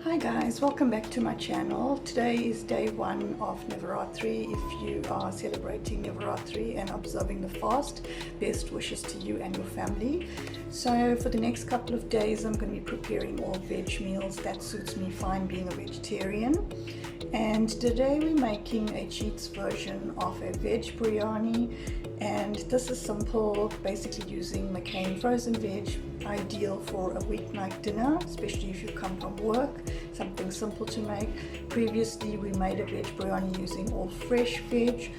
Hi guys, welcome back to my channel. Today is day one of Navaratri. If you are celebrating Navaratri and observing the fast, best wishes to you and your family. So for the next couple of days I'm going to be preparing all veg meals. That suits me fine being a vegetarian. And today we're making a cheats version of a veg biryani, and this is simple, basically using mcain frozen veg, ideal for a weeknight dinner, especially if you come from work, something simple to make. Previously we made a veg biryani using all fresh veg,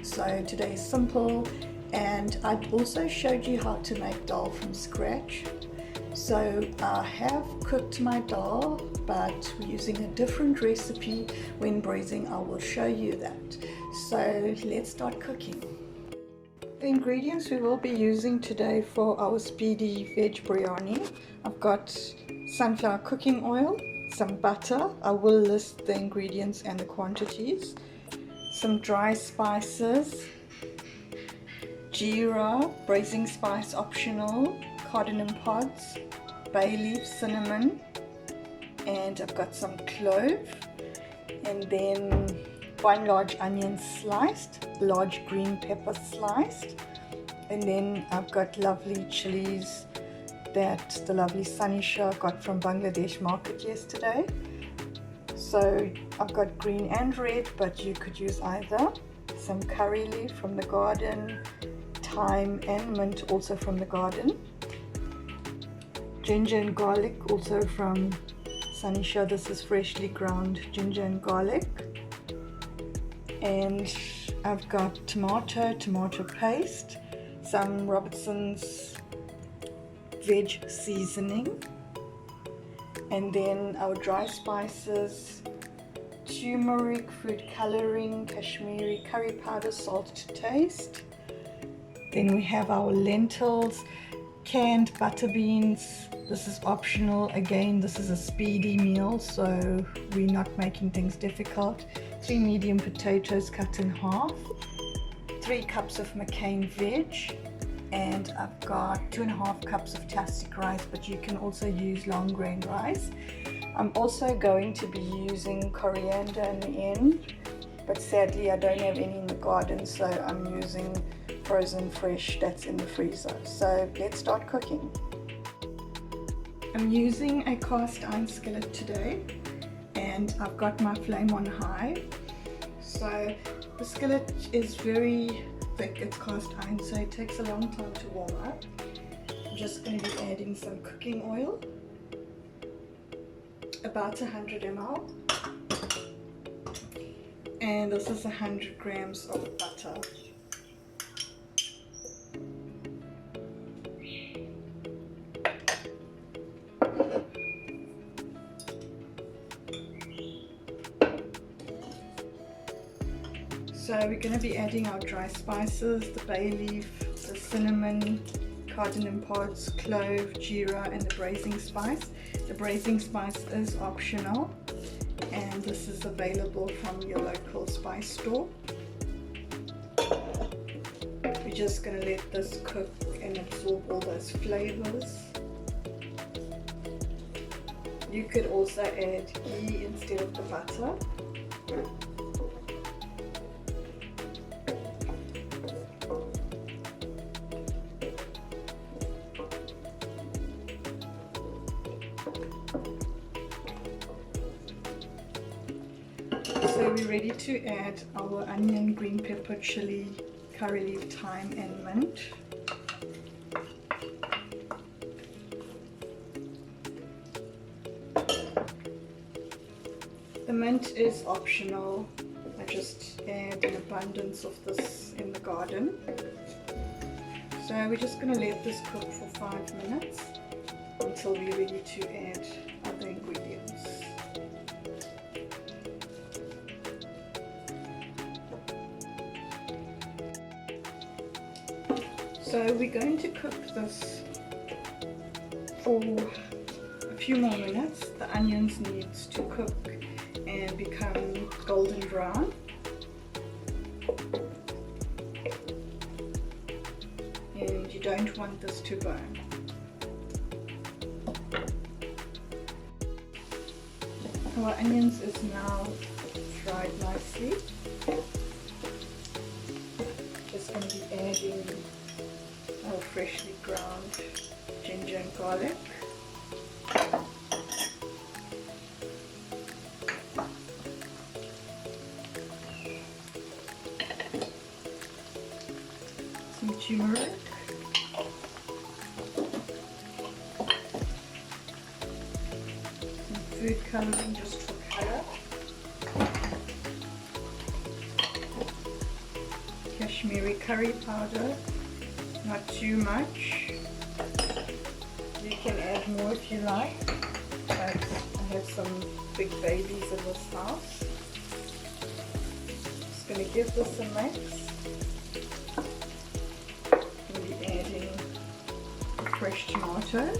so today is simple. And I've also showed you how to make dal from scratch. So I have cooked my dal, but we're using a different recipe. When braising I will show you that. So let's start cooking. The ingredients we will be using today for our speedy veg biryani: I've got sunflower cooking oil, some butter, I will list the ingredients and the quantities, some dry spices, Jeera, braising spice optional, cardamom pods, bay leaf, cinnamon, and I've got some clove, and then one large onion sliced, large green pepper sliced, and then I've got lovely chilies that the lovely Sanisha got from Bangladesh market yesterday. So I've got green and red, but you could use either. Some curry leaf from the garden, thyme and mint also from the garden, ginger and garlic also from Sanisha. This is freshly ground ginger and garlic. And I've got tomato paste, some Robertson's veg seasoning, and then our dry spices, turmeric, food coloring, Kashmiri curry powder, salt to taste. Then we have our lentils, canned butter beans. This is optional. Again, this is a speedy meal, so we're not making things difficult. 3 medium potatoes cut in half, 3 cups of mcain veg, and I've got 2.5 cups of plastic rice, but you can also use long grain rice. I'm also going to be using coriander in the end, but sadly I don't have any in the garden, so I'm using frozen fresh that's in the freezer. So let's start cooking. I'm using a cast iron skillet today, and I've got my flame on high. So the skillet is very thick, it's cast iron, so it takes a long time to warm up. I'm just going to be adding some cooking oil, about 100 ml, and this is 100 grams of butter. So we're going to be adding our dry spices, the bay leaf, the cinnamon, cardamom pods, clove, jeera, and the braising spice. The braising spice is optional, and this is available from your local spice store. We're just going to let this cook and absorb all those flavors. You could also add ghee instead of the butter. So we're ready to add our onion, green pepper, chili, curry leaf, thyme and mint. The mint is optional. I just add an abundance of this in the garden. So we're just going to let this cook for 5 minutes until we're ready to add other ingredients. So we're going to cook this for a few more minutes. The onions need to cook and become golden brown. And you don't want this to burn. Our onions is now fried nicely. Just going to be adding our freshly ground ginger and garlic. Some turmeric. Some food coloring just for color. Kashmiri curry powder, not too much. You can add more if you like, but I have some big babies in this house. Just going to give this a mix. We'll be adding fresh tomato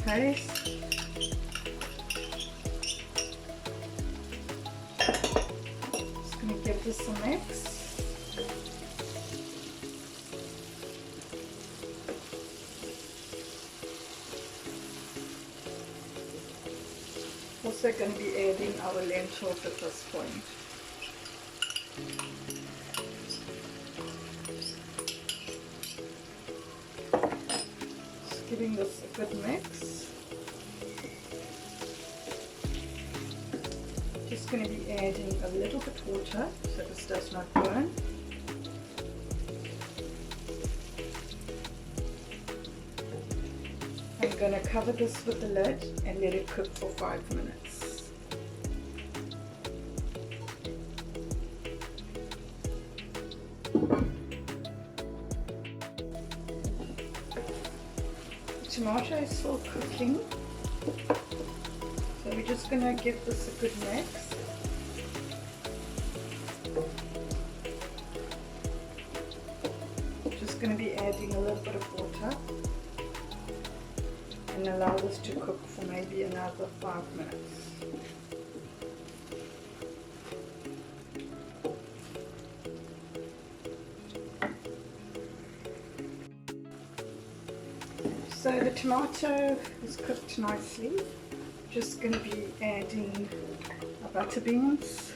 paste. Give this a mix. Also going to be adding our lentils at this point. Just giving this a good mix. Just going to be adding a little bit of water so this does not burn. I'm going to cover this with the lid and let it cook for 5 minutes. The tomato is still cooking. So we're just going to give this a good mix. Just going to be adding a little bit of water and allow this to cook for maybe another 5 minutes. So the tomato is cooked nicely. Just going to be adding our butter beans,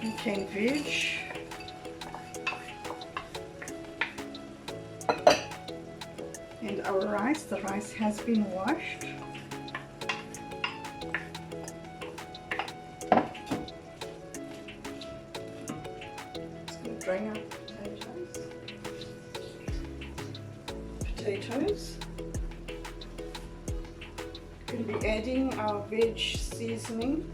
mcain veg, and our rice. The rice has been washed. Just going to drain out potatoes. Going to be adding our veg seasoning,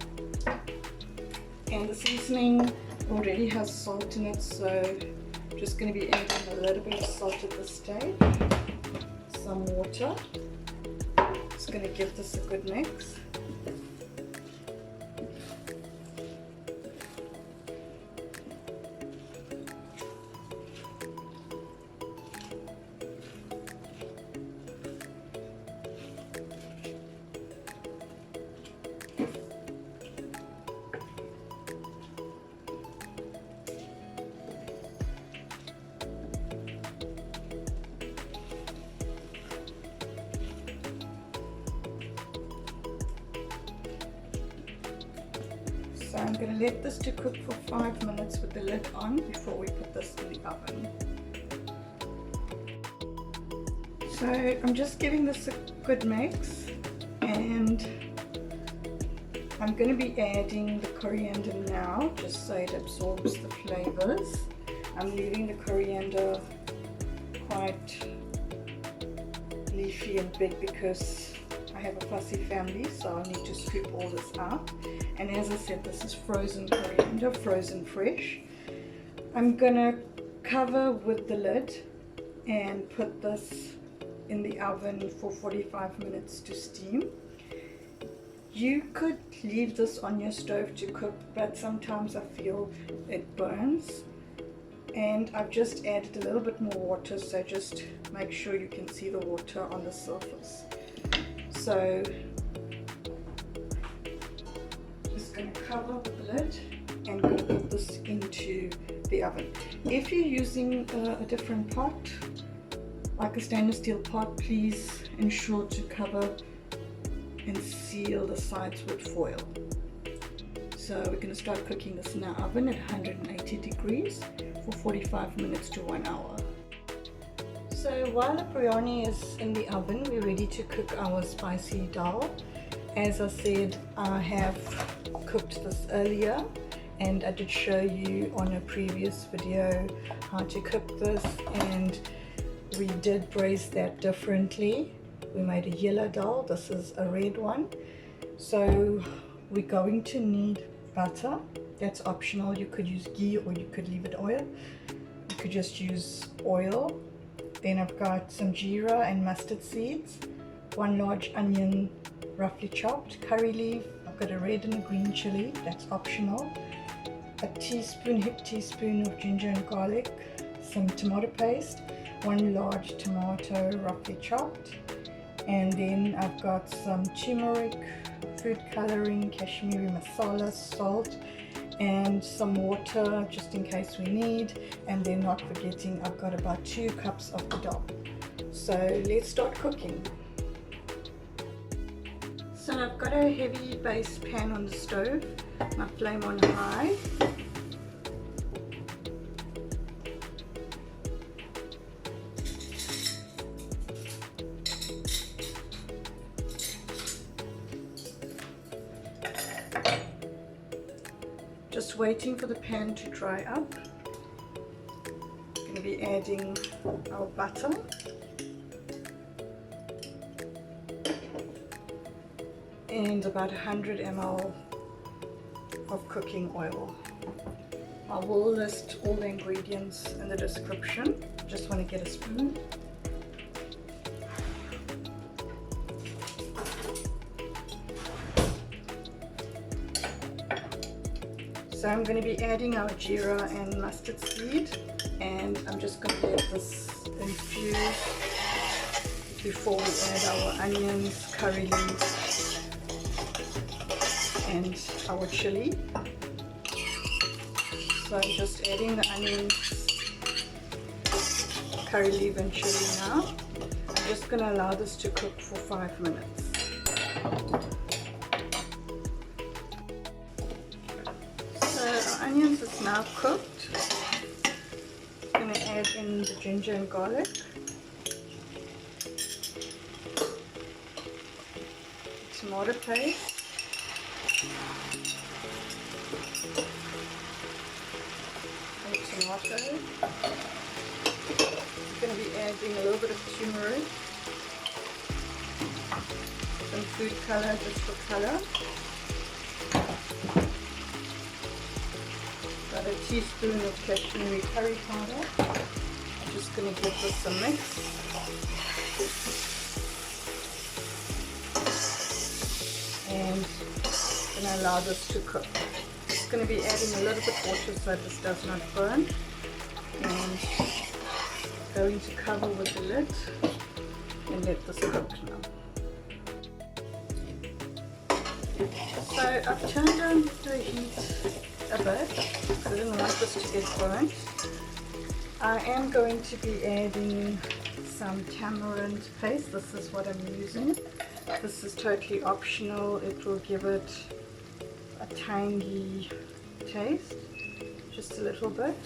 and the seasoning already has salt in it, so just going to be adding a little bit of salt at this stage, some water. Just going to give this a good mix. So I'm going to let this to cook for 5 minutes with the lid on before we put this in the oven. So I'm just giving this a good mix, and I'm going to be adding the coriander now just so it absorbs the flavors. I'm leaving the coriander quite leafy and big because I have a fussy family, so I'll need to scoop all this out. And as I said, this is frozen coriander, frozen fresh. I'm gonna cover with the lid and put this in the oven for 45 minutes to steam. You could leave this on your stove to cook, but sometimes I feel it burns. And I've just added a little bit more water, so just make sure you can see the water on the surface. So just going to cover with the lid and going to put this into the oven. If you're using a different pot, Like a stainless steel pot, please ensure to cover and seal the sides with foil. So we're going to start cooking this in our oven at 180 degrees for 45 minutes to 1 hour. So while the biryani is in the oven, we're ready to cook our spicy dal. As I said, I have cooked this earlier and I did show you on a previous video how to cook this, and we did braise that differently. We made a yellow dal, this is a red one. So we're going to need butter. That's optional. You could use ghee or you could leave it oil. You could just use oil. Then I've got some jeera and mustard seeds, 1 large onion roughly chopped, curry leaf. I've got a red and a green chili, that's optional. A heaped teaspoon of ginger and garlic, some tomato paste, 1 large tomato roughly chopped, and then I've got some turmeric, food coloring, Kashmiri masala, salt, and some water just in case we need. And then not forgetting, I've got about 2 cups of the dal. So let's start cooking. So I've got a heavy base pan on the stove, my flame on high. Just waiting for the pan to dry up. I'm going to be adding our butter. And about 100 ml of cooking oil. I will list all the ingredients in the description. Just want to get a spoon. So I'm going to be adding our jeera and mustard seed, and I'm just going to let this infuse before we add our onions, curry leaves, and our chili. So I'm just adding the onions, curry leaf and chili now. I'm just going to allow this to cook for 5 minutes. So our onions is now cooked. I'm going to add in the ginger and garlic. Tomato paste. Tomato. I'm going to be adding a little bit of turmeric, some food color just for color, about a teaspoon of Kashmiri curry powder. I'm just going to give this a mix. And I'm going to allow this to cook. Going to be adding a little bit water so this does not burn, and going to cover with the lid and let this cook now. So I've turned down the heat a bit because I didn't want this to get burnt. I am going to be adding some tamarind paste. This is what I'm using. This is totally optional. It will give it a tangy taste, just a little bit,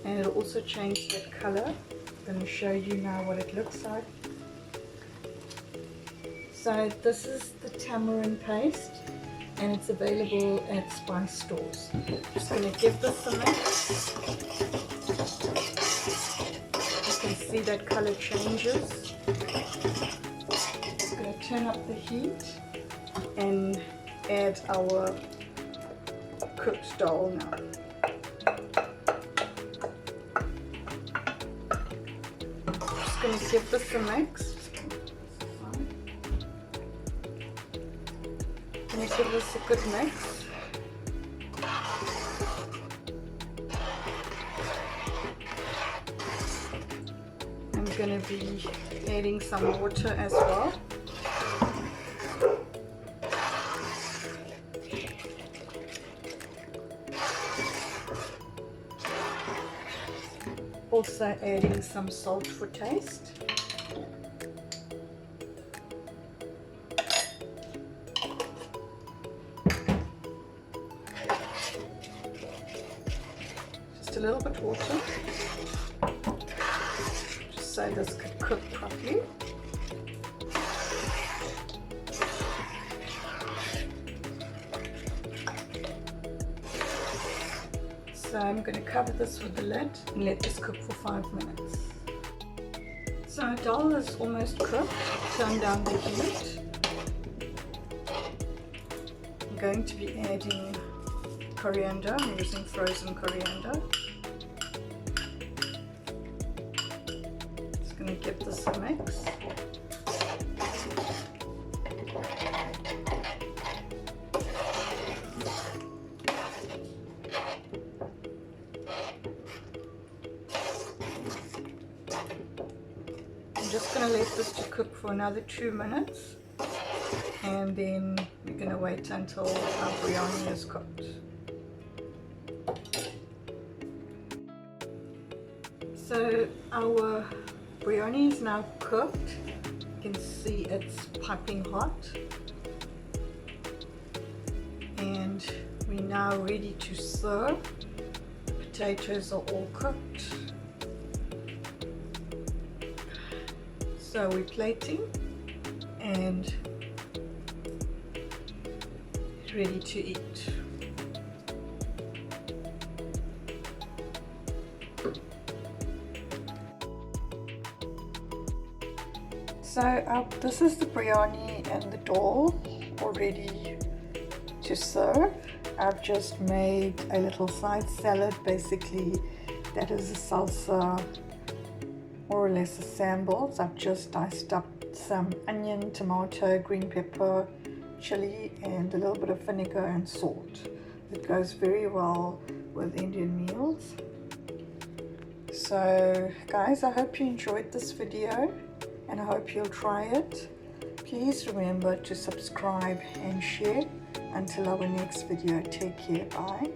and it'll also change that color. I'm going to show you now what it looks like. So this is the tamarind paste, and it's available at spice stores. Just going to give this a mix. You can see that color changes. I'm going to turn up the heat and add our cooked dal now. Just going to give this a mix. Going to give this a good mix. I'm going to be adding some water as well. also adding some salt for taste. Just a little bit water, just so this can cook properly. So I'm going to cover this with the lid and let this cook for 5 minutes. So our dal is almost cooked. Turn down the heat. I'm going to be adding coriander. I'm using frozen coriander. Just going to give this a mix. I'm just going to let this to cook for another 2 minutes, and then we're going to wait until our biryani is cooked. So our biryani is now cooked. You can see it's piping hot, and we're now ready to serve. The potatoes are all cooked. So we're plating and ready to eat. So this is the biryani and the dal all ready to serve. I've just made a little side salad, basically that is a salsa, more or less a shambles. I've just diced up some onion, tomato, green pepper, chili, and a little bit of vinegar and salt. It goes very well with Indian meals. So guys, I hope you enjoyed this video and I hope you'll try it. Please remember to subscribe and share. Until our next video, take care, bye.